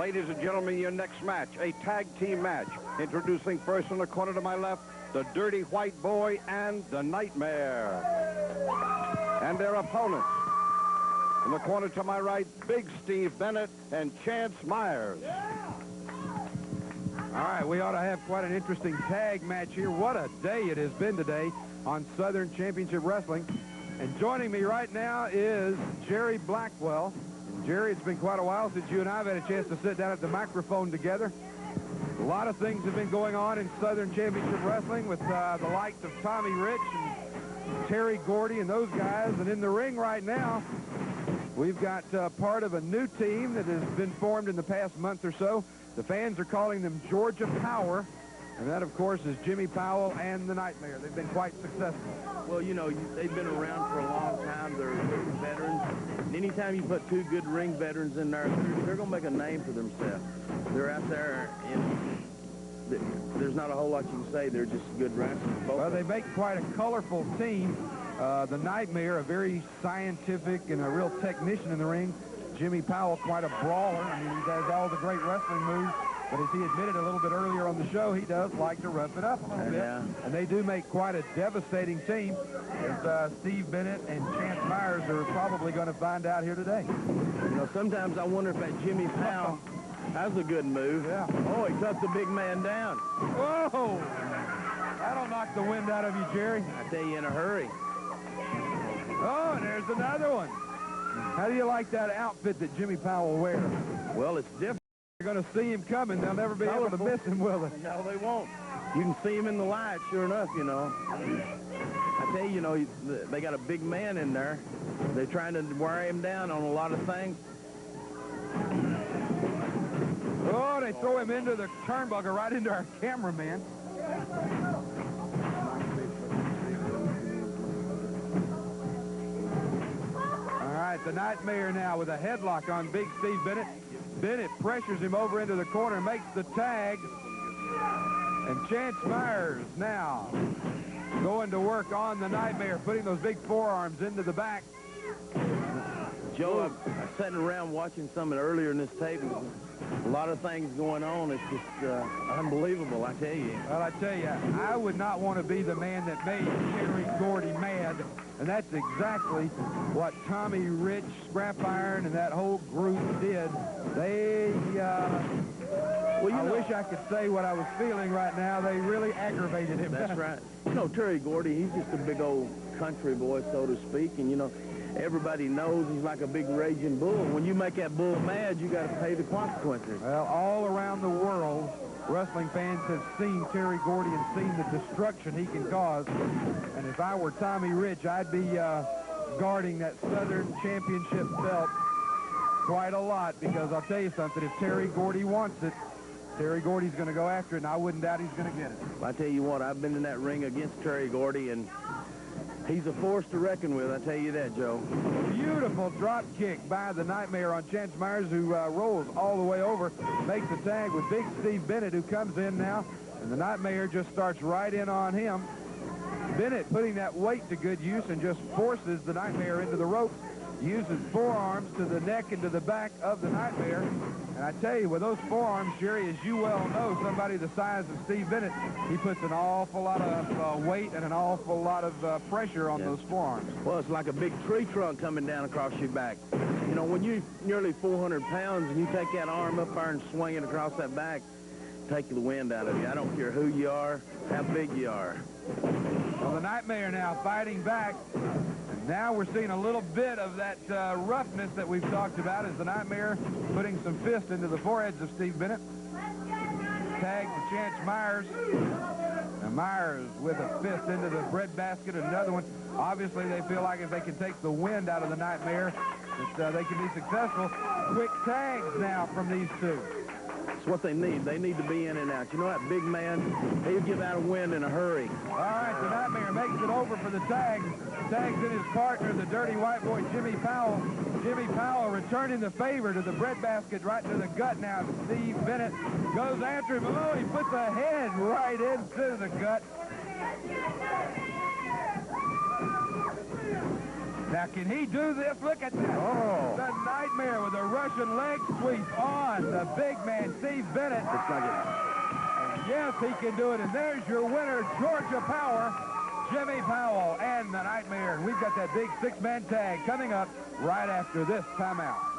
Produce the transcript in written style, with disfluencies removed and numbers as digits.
Ladies and gentlemen, your next match, a tag team match. Introducing first in the corner to my left, the Dirty White Boy and the Nightmare. And their opponents. In the corner to my right, Big Steve Bennett and Chance Meyers. All right, we ought to have quite an interesting tag match here. What a day it has been today on Southern Championship Wrestling. And joining me right now is Jerry Blackwell. And Jerry, it's been quite a while since you and I have had a chance to sit down at the microphone together. A lot of things have been going on in Southern Championship Wrestling with the likes of Tommy Rich and Terry Gordy and those guys. And in the ring right now, we've got part of a new team that has been formed in the past month or so. The fans are calling them Georgia Power. And that, of course, is Jimmy Powell and the Nightmare. They've been quite successful. Well, you know, they've been around for a long time. They're veterans. And anytime you put two good ring veterans in there, they're going to make a name for themselves. They're out there, and there's not a whole lot you can say. They're just good wrestlers. Well, they make quite a colorful team. The Nightmare, a very scientific and a real technician in the ring. Jimmy Powell, quite a brawler. I mean, he does all the great wrestling moves. But as he admitted a little bit earlier on the show, he does like to rough it up a little bit. And they do make quite a devastating team, as Steve Bennett and Chance Meyers are probably going to find out here today. You know, sometimes I wonder if that Jimmy Powell, that's a good move. Yeah. Oh, he cut the big man down. Whoa! That'll knock the wind out of you, Jerry. I tell you, in a hurry. Oh, and there's another one. How do you like that outfit that Jimmy Powell wears? Well, it's different. They're going to see him coming. They'll never be able to miss him, will they? No, they won't. You can see him in the light, sure enough, you know. I tell you, you know, they got a big man in there. They're trying to wear him down on a lot of things. Oh, they throw him into the turnbuckle, right into our cameraman. All right, the Nightmare now with a headlock on Big Steve Bennett. Bennett pressures him over into the corner, makes the tag. And Chance Meyers now going to work on the Nightmare, putting those big forearms into the back. Joe, I'm sitting around watching something earlier in this tape. A lot of things going on. It's just unbelievable, I tell you. Well, I tell you, I would not want to be the man that made Terry Gordy mad. And that's exactly what Tommy Rich, Scrap Iron, and that whole group did. They, well, I wish I could say what I was feeling right now. They really aggravated him. That's right. You know, Terry Gordy, he's just a big old country boy, so to speak. And, you know, everybody knows he's like a big raging bull. When you make that bull mad, you got to pay the consequences. Well, all around the world, wrestling fans have seen Terry Gordy and seen the destruction he can cause. And if I were Tommy Rich, I'd be guarding that Southern Championship belt quite a lot, because I'll tell you something, if Terry Gordy wants it, Terry Gordy's going to go after it, and I wouldn't doubt he's going to get it. I tell you what, I've been in that ring against Terry Gordy, and he's a force to reckon with, I tell you that, Joe. Beautiful drop kick by the Nightmare on Chance Meyers, who rolls all the way over, makes the tag with Big Steve Bennett, who comes in now, and the Nightmare just starts right in on him. Bennett putting that weight to good use and just forces the Nightmare into the ropes, uses forearms to the neck and to the back of the Nightmare. And I tell you, with those forearms, Jerry, as you well know, somebody the size of Steve Bennett, he puts an awful lot of weight and an awful lot of pressure on those forearms. Well, it's like a big tree trunk coming down across your back. You know, when you're nearly 400 pounds and you take that arm up there and swing it across that back, take the wind out of you. I don't care who you are, how big you are. Well, the Nightmare now fighting back. And now we're seeing a little bit of that roughness that we've talked about as the Nightmare putting some fists into the foreheads of Steve Bennett. Tag to Chance Meyers. And Meyers with a fist into the breadbasket. Another one. Obviously, they feel like if they can take the wind out of the Nightmare, that they can be successful. Quick tags now from these two. It's what they need. They need to be in and out. You know, that big man, he'll give out a wind in a hurry. All right, the Nightmare makes it over for the tag. Tags in his partner, the Dirty White Boy, Jimmy Powell. Jimmy Powell returning the favor to the breadbasket right to the gut now. Steve Bennett goes after him. Oh, he puts a head right into the gut. Now, can he do this? Look at that. Oh. The Nightmare with a Russian leg sweep on the big man, Steve Bennett. Looks like it. Yes, he can do it. And there's your winner, Georgia Power, Jimmy Powell, and the Nightmare. And we've got that big six-man tag coming up right after this timeout.